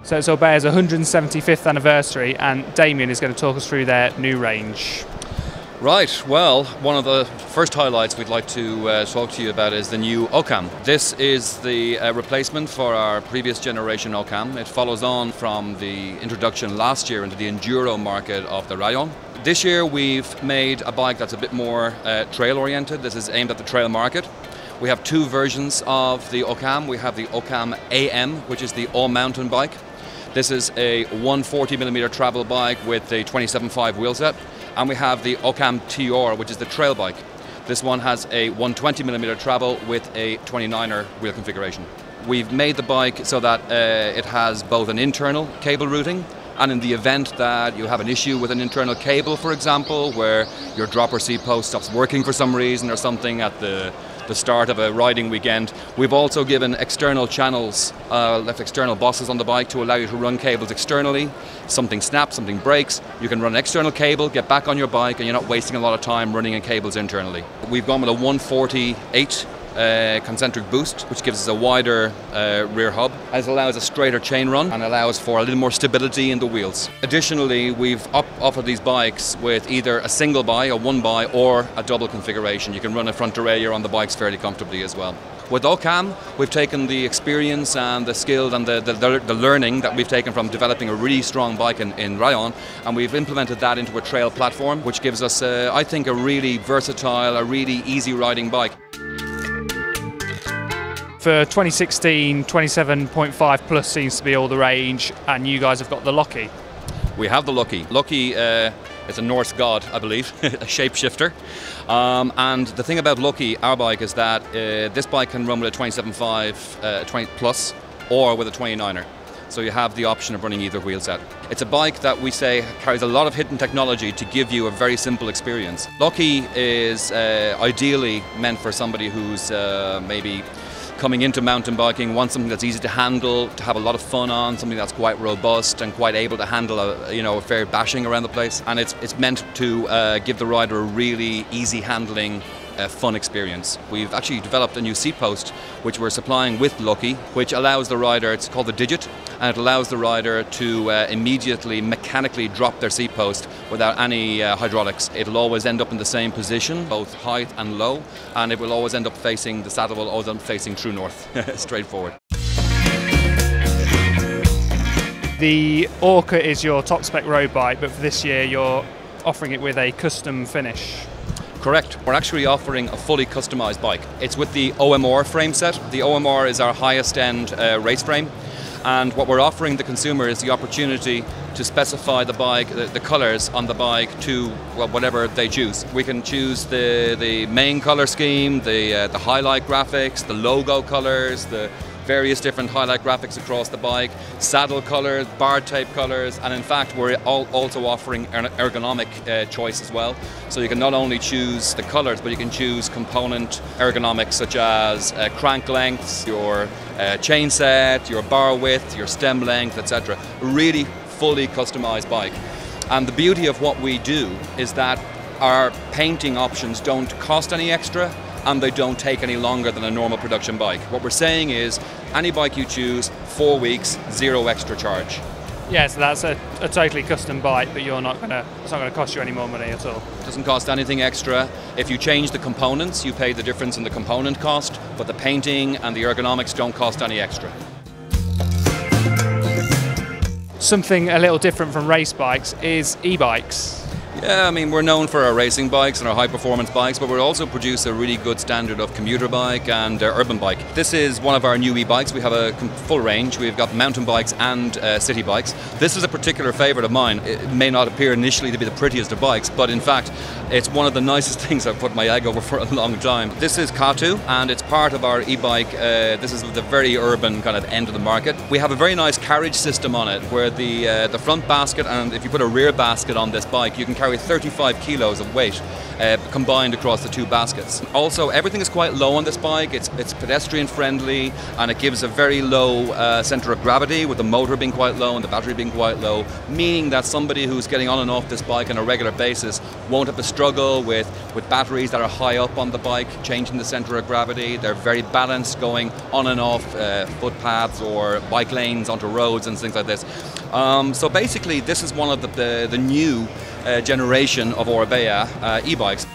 So it's Orbea's 175th anniversary, and Damien is going to talk us through their new range. Right, well, one of the first highlights we'd like to talk to you about is the new Occam. This is the replacement for our previous generation Occam. It follows on from the introduction last year into the enduro market of the Rayon. This year we've made a bike that's a bit more trail oriented. This is aimed at the trail market. We have two versions of the Occam. We have the Occam AM, which is the all-mountain bike. This is a 140mm travel bike with a 27.5 wheel set. And we have the Occam TR, which is the trail bike. This one has a 120mm travel with a 29er wheel configuration. We've made the bike so that it has both an internal cable routing, and in the event that you have an issue with an internal cable, for example, where your dropper seat post stops working for some reason or something at the start of a riding weekend, we've also given external channels, left external bosses on the bike to allow you to run cables externally. Something snaps, something breaks, you can run an external cable, get back on your bike, and you're not wasting a lot of time running in cables internally. We've gone with a 148 concentric boost, which gives us a wider rear hub, as allows a straighter chain run and allows for a little more stability in the wheels. Additionally, we've offered these bikes with either a single buy, a one buy, or a double configuration. You can run a front derailleur on the bikes fairly comfortably as well. With Occam, we've taken the experience and the skill and the learning that we've taken from developing a really strong bike in Rayon, and we've implemented that into a trail platform, which gives us, I think, a really versatile, a really easy riding bike. For 2016, 27.5 plus seems to be all the range, and you guys have got the Loki. We have the Loki. Loki is a Norse god, I believe, a shapeshifter. And the thing about Loki, our bike, is that this bike can run with a 27.5 20 plus or with a 29er. So you have the option of running either wheel set. It's a bike that we say carries a lot of hidden technology to give you a very simple experience. Loki is ideally meant for somebody who's maybe coming into mountain biking, wants something that's easy to handle, to have a lot of fun on, something that's quite robust and quite able to handle a fair bashing around the place. And it's meant to give the rider a really easy handling, fun experience. We've actually developed a new seat post which we're supplying with Loki, which allows the rider, it's called the Digit, and it allows the rider to immediately mechanically drop their seat post without any hydraulics. It'll always end up in the same position, both height and low, and it will always end up facing, the saddle will always end up facing true north, straightforward. The Orca is your top spec road bike, but for this year you're offering it with a custom finish. Correct. We're actually offering a fully customized bike. It's with the OMR frame set. The OMR is our highest end race frame, and what we're offering the consumer is the opportunity to specify the bike, the colors on the bike to whatever they choose. We can choose the main color scheme, the highlight graphics, the logo colors, the various different highlight graphics across the bike, saddle colors, bar tape colors, and in fact we're also offering an ergonomic choice as well. So you can not only choose the colors, but you can choose component ergonomics such as crank lengths, your chain set, your bar width, your stem length, etc. A really fully customized bike. And the beauty of what we do is that our painting options don't cost any extra, and they don't take any longer than a normal production bike. What we're saying is, any bike you choose, 4 weeks, zero extra charge. Yeah, so that's a totally custom bike, but it's not going to cost you any more money at all. It doesn't cost anything extra. If you change the components, you pay the difference in the component cost, but the painting and the ergonomics don't cost any extra. Something a little different from race bikes is e-bikes. Yeah, I mean, we're known for our racing bikes and our high-performance bikes, but we also produce a really good standard of commuter bike and urban bike. This is one of our new e-bikes. We have a full range. We've got mountain bikes and city bikes. This is a particular favourite of mine. It may not appear initially to be the prettiest of bikes, but in fact, it's one of the nicest things I've put my egg over for a long time. This is Katu, and it's part of our e-bike. This is the very urban kind of end of the market. We have a very nice carriage system on it, where the front basket, and if you put a rear basket on this bike, you can carry carry 35 kilos of weight combined across the two baskets. Also, everything is quite low on this bike. It's pedestrian friendly, and it gives a very low center of gravity, with the motor being quite low and the battery being quite low, meaning that somebody who's getting on and off this bike on a regular basis won't have to struggle with batteries that are high up on the bike, changing the center of gravity. They're very balanced going on and off footpaths or bike lanes onto roads and things like this. So basically, this is one of the new generation of Orbea e-bikes.